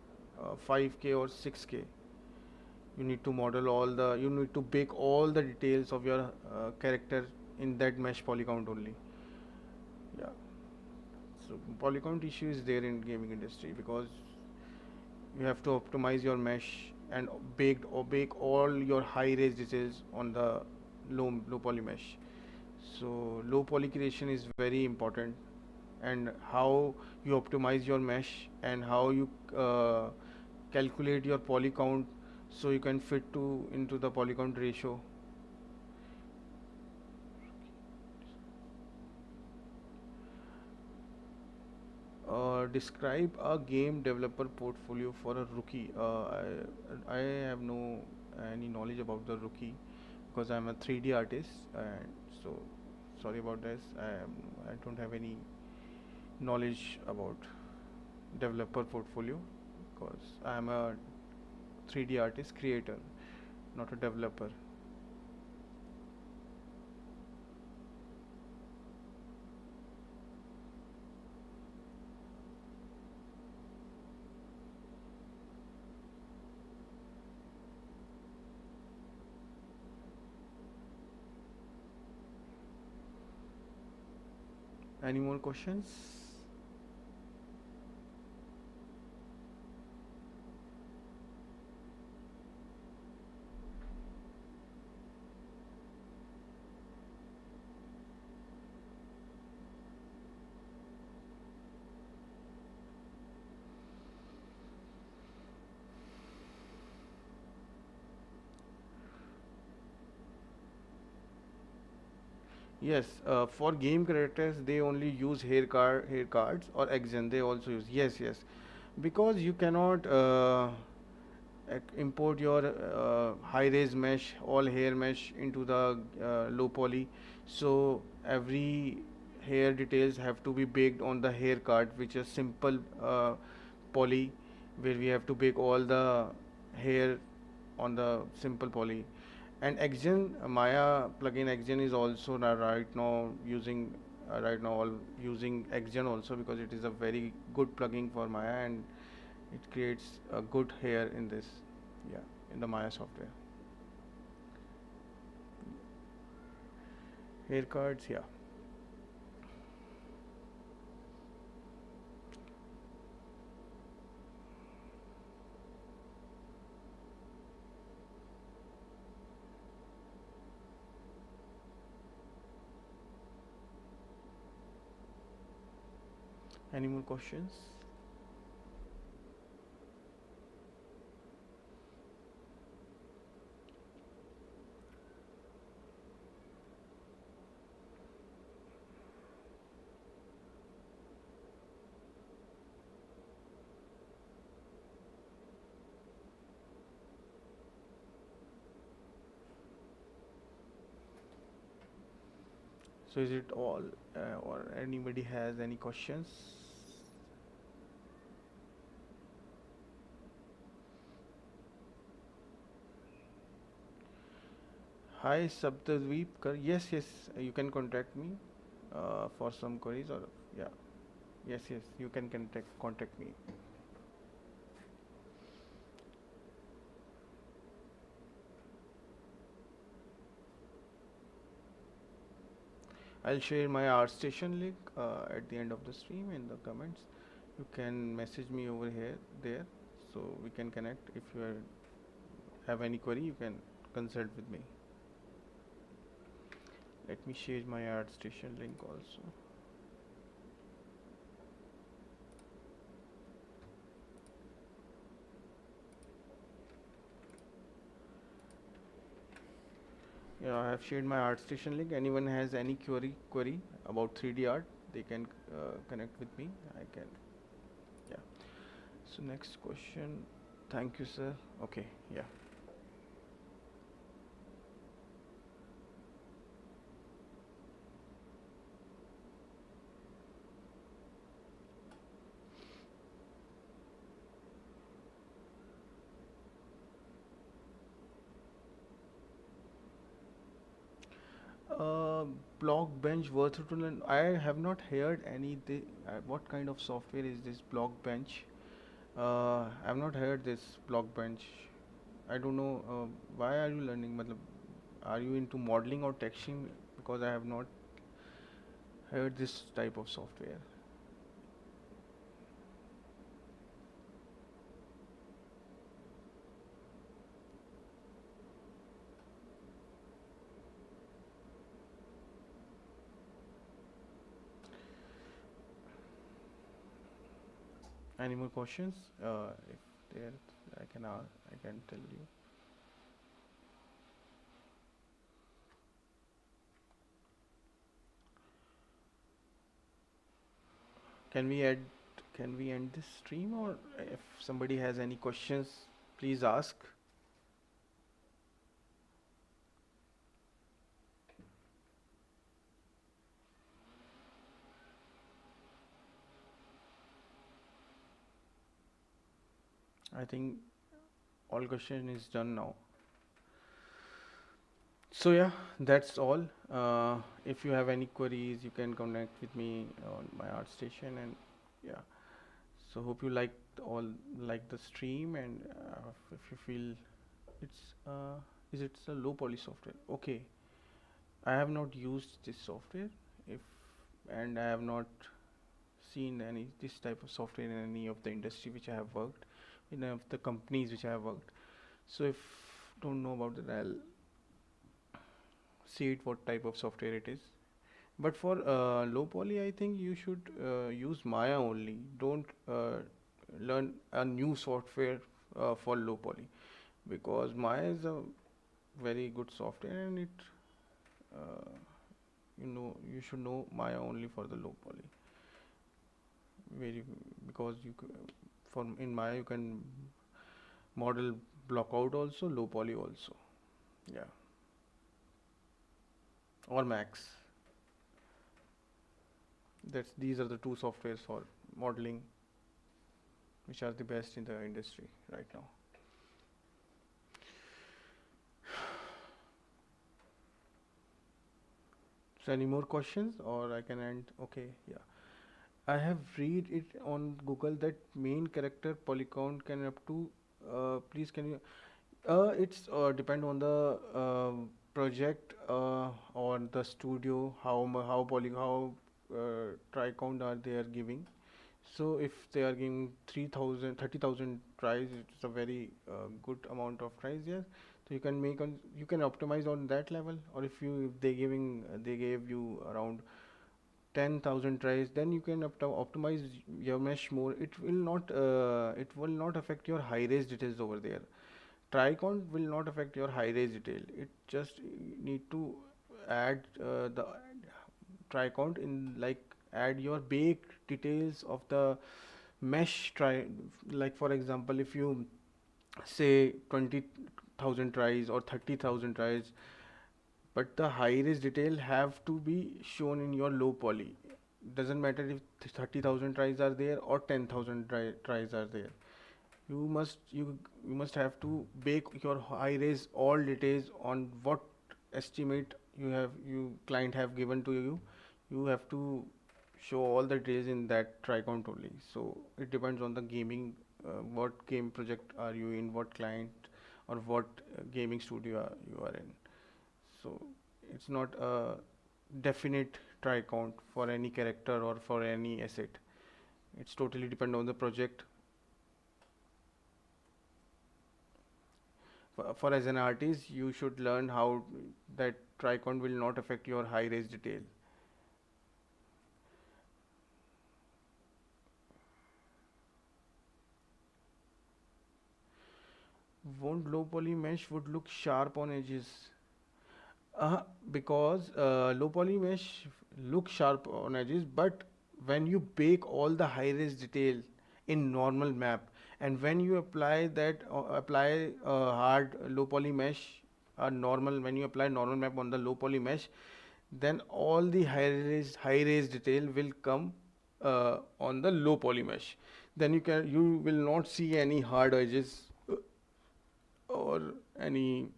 5k or 6k. You need to model you need to bake all the details of your character in that mesh poly count only. Yeah. So polycount issue is there in gaming industry because you have to optimize your mesh and bake all your high res details on the low poly mesh. So low poly creation is very important, and how you optimize your mesh and how you calculate your poly count so you can fit to into the poly count ratio. Describe a game developer portfolio for a rookie. I have no any knowledge about the rookie because I'm a 3D artist, and so sorry about this. I don't have any knowledge about developer portfolio because I'm a 3D artist creator, not a developer. Any more questions? Yes, for game characters they only use hair cards or action. They also use yes, because you cannot import your high res mesh, all hair mesh into the low poly. So every hair details have to be baked on the hair card, which is simple poly, where we have to bake all the hair on the simple poly. And Xgen Maya plugin Xgen is also right now using all using Xgen also because it is a very good plugin for Maya, and it creates a good hair in this, yeah, in the Maya software. Hair cards, yeah. Any more questions? So is it all, or anybody has any questions? Hi Saptadweep, yes, you can contact me for some queries or yeah, yes, you can contact me. I'll share my ArtStation link at the end of the stream in the comments. You can message me over here, there, so we can connect. If you have any query, you can consult with me. Let me share my ArtStation link also. Yeah, I have shared my ArtStation link. Anyone has any query about 3D art, they can connect with me. I can, yeah. So next question. Thank you, sir. Okay, yeah. block bench worth to learn. I have not heard any. What kind of software is this block bench? I've not heard this block bench. I don't know. Why are you learning? Matlab, are you into modeling or texting? Because I have not heard this type of software. Any more questions? If there, I can tell you. Can we add? Can we end this stream, or if somebody has any questions, please ask. I think all question is done now. So yeah, that's all. If you have any queries, you can connect with me on my art station, and yeah. So hope you like the stream, and if you feel it's is it a low poly software? Okay, I have not used this software, if and I have not seen any this type of software in any of the industry which I have worked, in any of the companies which I have worked. So if don't know about it, I'll see it what type of software it is. But for low poly, I think you should use Maya only. Don't learn a new software for low poly, because Maya is a very good software, and it uh, you should know Maya only for the low poly. Very, because for in Maya you can model block out also, low poly also. Yeah, or Max. That's These are the two softwares for modeling which are the best in the industry right now. So any more questions, or I can end? Okay, yeah. I have read it on Google that main character polycount can up to. Please, can you? It's depend on the project or the studio, how try count are they are giving. So if they are giving 30,000 tries, it's a very good amount of tries. Yes, so you can optimize on that level. Or if they gave you around 10,000 tries, then you can optimize your mesh more. It will not affect your high res details over there. Try count will not affect your high res detail. It just need to add the try count in, like, add your baked details of the mesh try. Like for example, if you say 20,000 tries or 30,000 tries, but the high res detail have to be shown in your low poly. Doesn't matter if 30,000 tries are there or 10,000 tries are there. You must have to bake your high res all details on what estimate you client have given to you. You have to show all the details in that try count only. So it depends on the gaming, what game project are you in, what client or what gaming studio you are in. So it's not a definite try count for any character or for any asset. It's totally depend on the project. For as an artist, you should learn how that try count will not affect your high res detail. Won't low poly mesh would look sharp on edges? Because low poly mesh look sharp on edges, but when you bake all the high res detail in normal map, and when you apply hard low poly mesh, normal when you apply normal map on the low poly mesh, then all the high res detail will come on the low poly mesh. Then you will not see any hard edges or any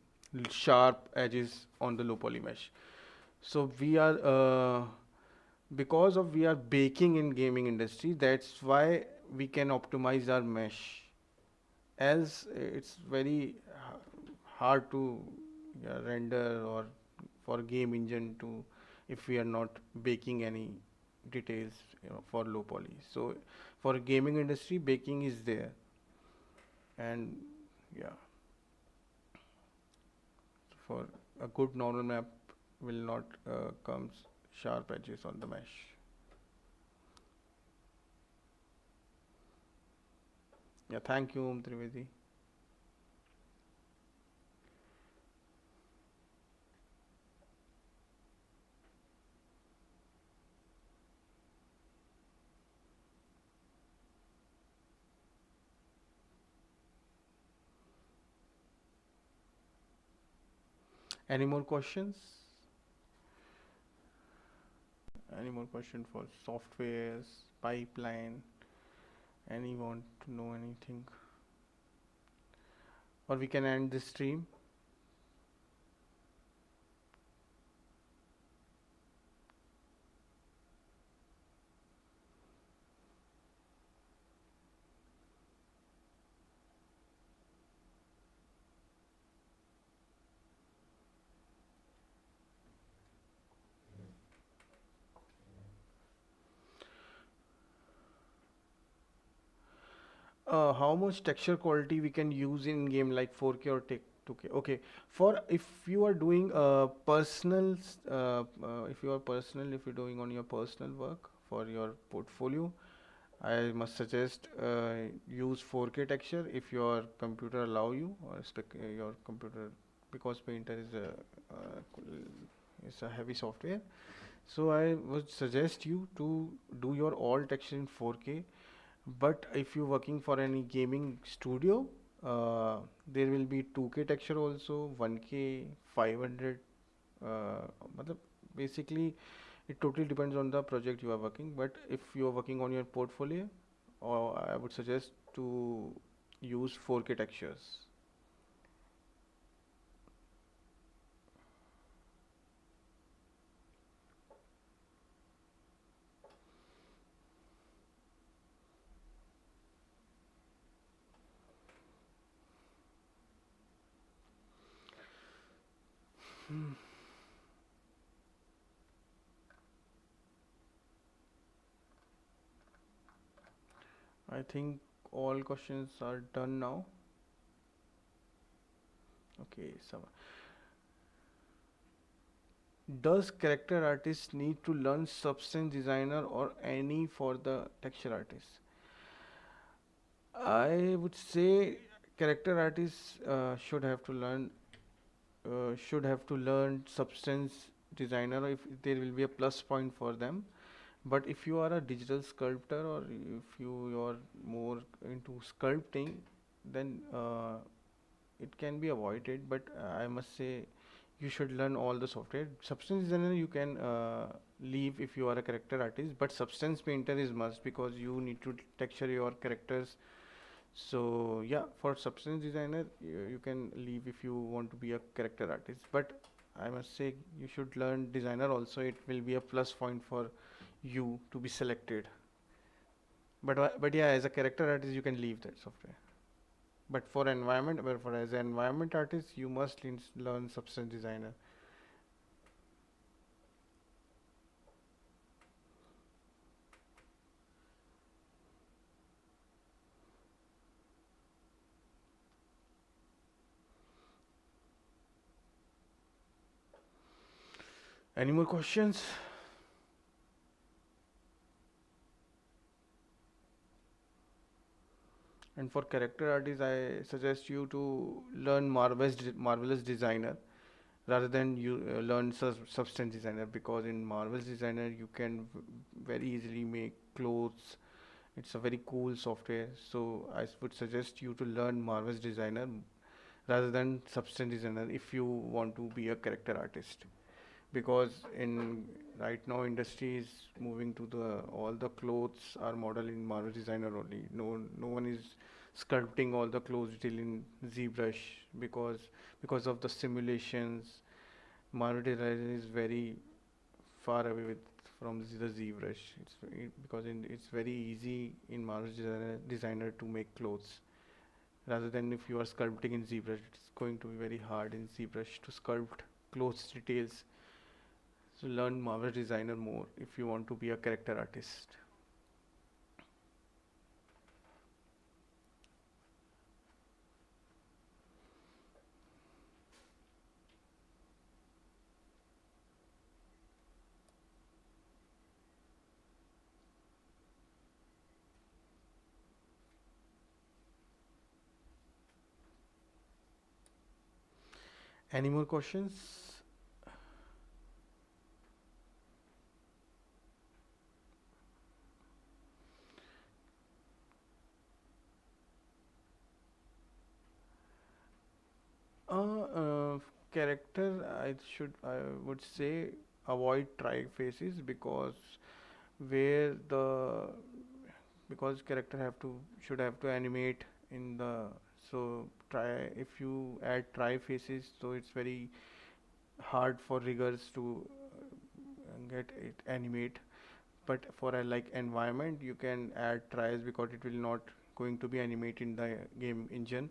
sharp edges on the low poly mesh. So we are because of we are baking in gaming industry. That's why we can optimize our mesh. Else, it's very hard to render or for game engine to if we are not baking any details, for low poly. So for gaming industry, baking is there, and yeah, for a good normal map will not comes sharp edges on the mesh. Yeah, thank you, Trivedi. Any more questions? Any more question for softwares, pipeline? Any want to know anything? Or we can end this stream. How much texture quality we can use in game like 4K or 2K? Okay, for if you are doing personal, if you are personal, if you're doing on your personal work for your portfolio, I must suggest use 4K texture if your computer allow you, or your computer, because Painter is a heavy software. So I would suggest you to do your all texture in 4K. But if you're working for any gaming studio, there will be 2K texture also, 1K, 500. matlab, Basically, it totally depends on the project you are working. But if you are working on your portfolio, I would suggest to use 4K textures. I think all questions are done now. Okay, so does character artist need to learn substance designer or any for the texture artist? I would say character artists should have to learn substance designer if there will be a plus point for them. But if you are a digital sculptor or if you are more into sculpting, then it can be avoided. But I must say you should learn all the software. Substance designer you can leave if you are a character artist, but substance painter is must because you need to texture your characters. So yeah, for substance designer, you can leave if you want to be a character artist. But I must say you should learn designer also. It will be a plus point for you to be selected. But yeah, as a character artist, you can leave that software. But for environment, but for as an environment artist, you must learn substance designer. Any more questions? And for character artists, I suggest you to learn marvelous designer rather than you learn substance designer, because in marvelous designer you can very easily make clothes. It's a very cool software. So I would suggest you to learn marvelous designer rather than substance designer if you want to be a character artist, because in right now industry is moving to the all the clothes are modeled in Marvel designer only. No one is sculpting all the clothes still in ZBrush because of the simulations. Marvel designer is very far away with from the ZBrush. Because it's very easy in Marvel designer to make clothes. Rather than if you are sculpting in ZBrush, it's going to be very hard in ZBrush to sculpt clothes details. So learn Marvel designer more if you want to be a character artist. Any more questions? Uh, Character, I would say avoid try faces where the because character have to should have to animate in the so try if you add try faces, so it's very hard for riggers to get it animate. But for a like environment you can add tries because it will not going to be animated in the game engine.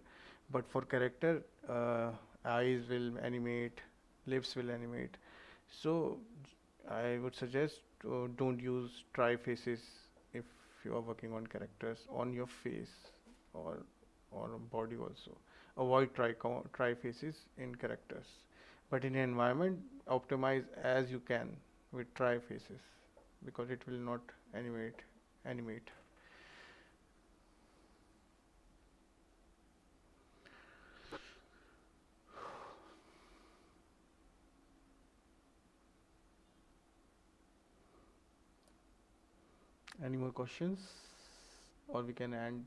But for character, eyes will animate, lips will animate. So I would suggest don't use try faces if you are working on characters on your face or on body also. Avoid try faces in characters, but in environment optimize as you can with try faces because it will not animate. Any more questions, or we can end?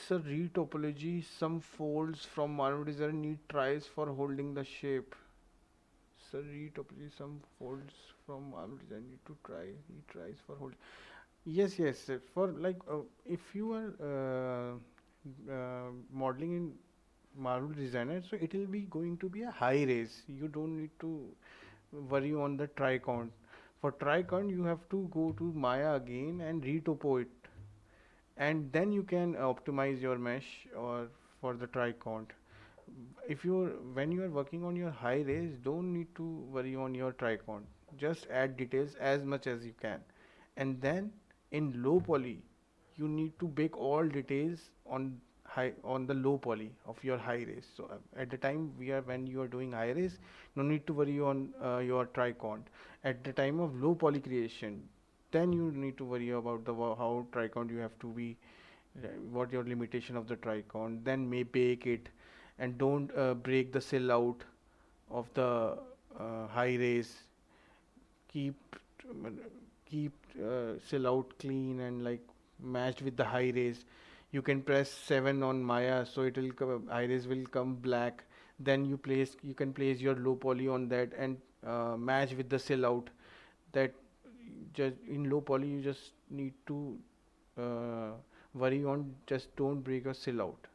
So retopology, some folds from Marvel Design need tries for holding the shape. So retopology, some folds from Marvel Design need to need tries for holding. Yes, yes. For like, if you are modeling in Marvel Designer, so it will be going to be a high res. You don't need to worry on the try count. For try count, you have to go to Maya again and retopo it, and then you can optimize your mesh or for the try count. If you're when you are working on your high res, don't need to worry on your try count, just add details as much as you can. And then in low poly you need to bake all details on the low poly of your high res. So at the time when you are doing high res, no need to worry on your try count. At the time of low poly creation, then you need to worry about how try count you have to be, what your limitation of the try count, then may bake it. And don't break the cell out of the high res. Keep keep uh, cell out clean and like matched with the high res. You can press 7 on Maya, so it will come, high res will come black. Then you can place your low poly on that and match with the cell out. That just in low poly you just need to uh, worry on, just don't break your cell out,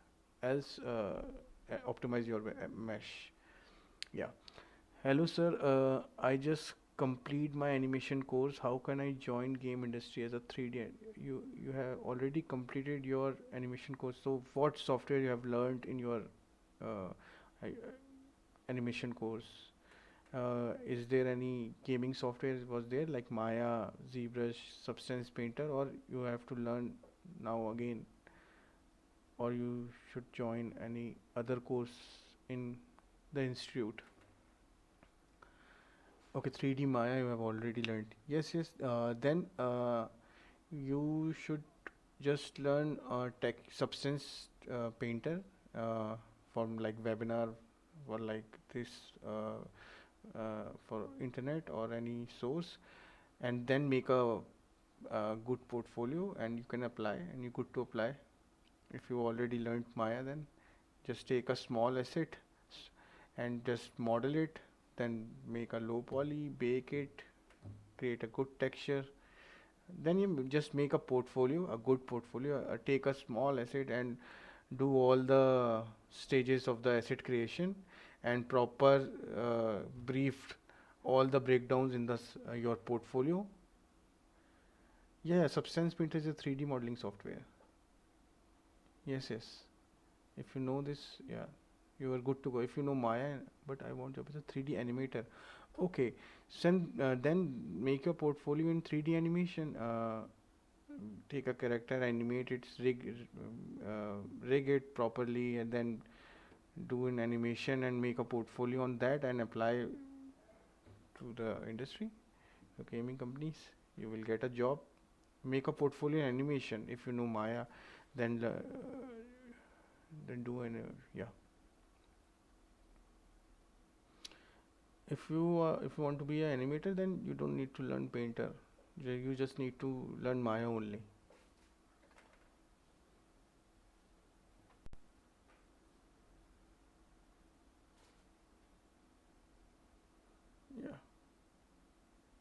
else optimize your mesh. Yeah. Hello sir, I just complete my animation course. How can I join game industry as a 3D? You have already completed your animation course. So what software you have learned in your uh, animation course? Is there any gaming software was there like Maya, ZBrush, Substance Painter, or you have to learn now again, or you should join any other course in the institute? Okay, 3D Maya you have already learned. Yes, yes. Then you should just learn tech substance painter uh, from like webinar or like this for internet or any source, and then make a good portfolio, and you can apply, and you're good to apply. If you already learned Maya, then just take a small asset and just model it, then make a low poly, bake it, create a good texture, then you just make a portfolio, a good portfolio. Take a small asset and do all the stages of the asset creation, and proper brief all the breakdowns in the your portfolio. Yeah, Substance Painter is a 3D modeling software. Yes, yes. If you know this, yeah, you are good to go. If you know Maya, but I want to be a 3D animator. Okay, then make your portfolio in 3D animation. Take a character, animate it, rig it properly, and then do an animation and make a portfolio on that and apply to the industry, the gaming companies. You will get a job. Make a portfolio animation. If you know Maya, then do an yeah. If you want to be an animator, then you don't need to learn Painter. You just need to learn Maya only.